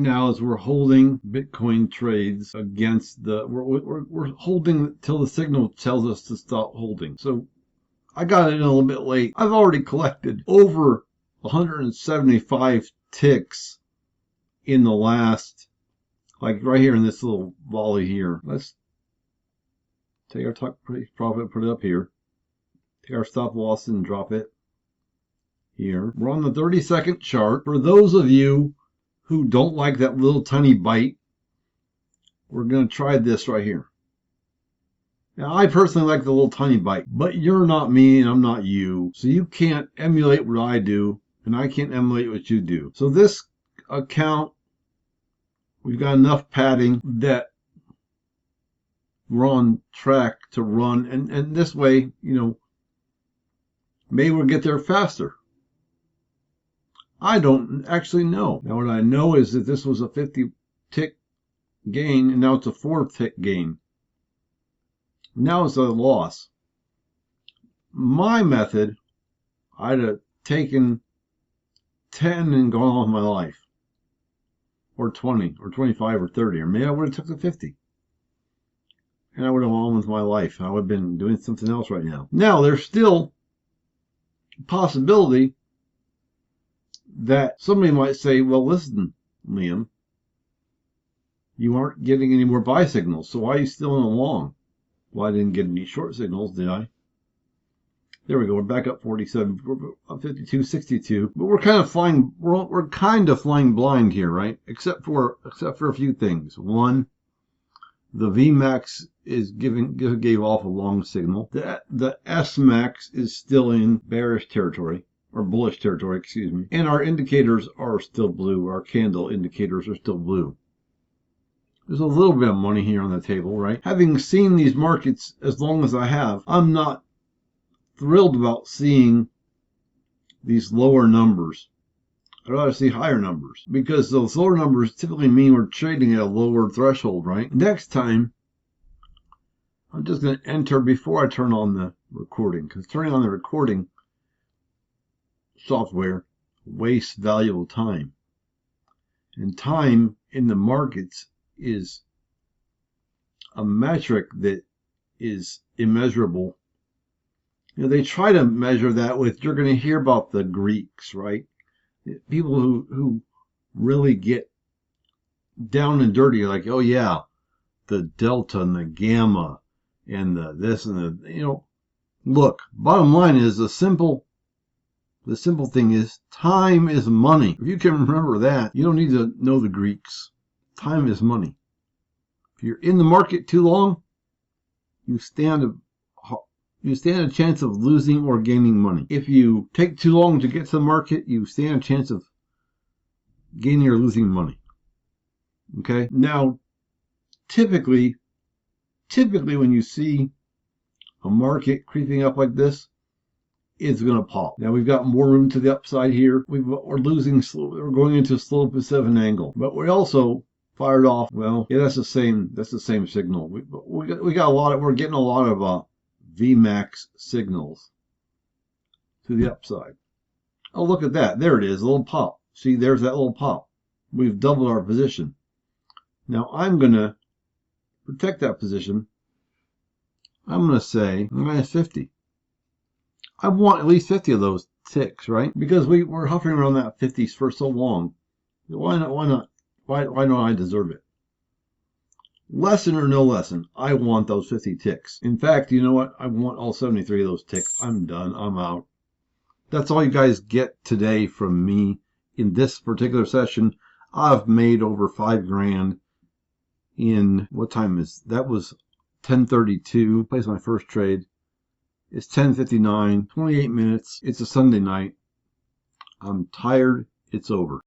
now is we're holding Bitcoin trades against the, we're holding till the signal tells us to stop holding. So I got in a little bit late. I've already collected over 175 ticks in the last, like right here in this little volley here. Let's take our profit, put it up here. Take our stop loss and drop it here. We're on the 30-second chart. For those of you who don't like that little tiny bite, we're going to try this right here. Now, I personally like the little tiny bite, but you're not me and I'm not you. So you can't emulate what I do, and I can't emulate what you do. So this account, we've got enough padding that we're on track to run. And this way, you know, maybe we'll get there faster. I don't actually know. Now, what I know is that this was a 50-tick gain, and now it's a 4-tick gain. Now it's a loss. My method, I'd have taken 10 and gone on with my life. Or 20, or 25, or 30, or maybe I would have took the 50. And I would have gone on with my life. I would have been doing something else right now. Now, there's still a possibility that somebody might say, well, listen, Liam, you aren't getting any more buy signals, so why are you still in the long? Well, I didn't get any short signals, did I? There we go. We're back up 47, 52, 62. But we're kind of flying. We're kind of flying blind here, right? Except for a few things. One, the VMAX is gave off a long signal. The SMAX is still in bearish territory, or bullish territory, excuse me. And our indicators are still blue. Our candle indicators are still blue. There's a little bit of money here on the table, right? Having seen these markets as long as I have, I'm not thrilled about seeing these lower numbers. I'd rather see higher numbers, because those lower numbers typically mean we're trading at a lower threshold, right? Next time, I'm just going to enter before I turn on the recording, because turning on the recording software wastes valuable time. And time in the markets is a metric that is immeasurable. You know, they try to measure that with, you're going to hear about the Greeks, right? People who really get down and dirty, like, oh yeah, the delta and the gamma and the this and the, you know, look, bottom line is the simple thing is time is money. If you can remember that, you don't need to know the Greeks. Time is money. If you're in the market too long, you stand a chance of losing or gaining money. If you take too long to get to the market, you stand a chance of gaining or losing money. Okay? Now, typically when you see a market creeping up like this, it's going to pop. Now, we've got more room to the upside here. We're going into a slope of 7 angle. But we also fired off, well, yeah, that's the same signal. We got a lot of, we're getting a lot of VMAX signals to the upside. Oh, look at that. There it is, a little pop. See, there's that little pop. We've doubled our position. Now, I'm going to protect that position. I'm going to say minus 50. I want at least 50 of those ticks, right? Because we're hovering around that 50s for so long. Why not? Why don't I deserve it? Lesson or no lesson, I want those 50 ticks. In fact, you know what? I want all 73 of those ticks. I'm done. I'm out. That's all you guys get today from me in this particular session. I've made over $5,000 in, what time is, that was 10:32. Placed my first trade. It's 10:59, 28 minutes. It's a Sunday night. I'm tired. It's over.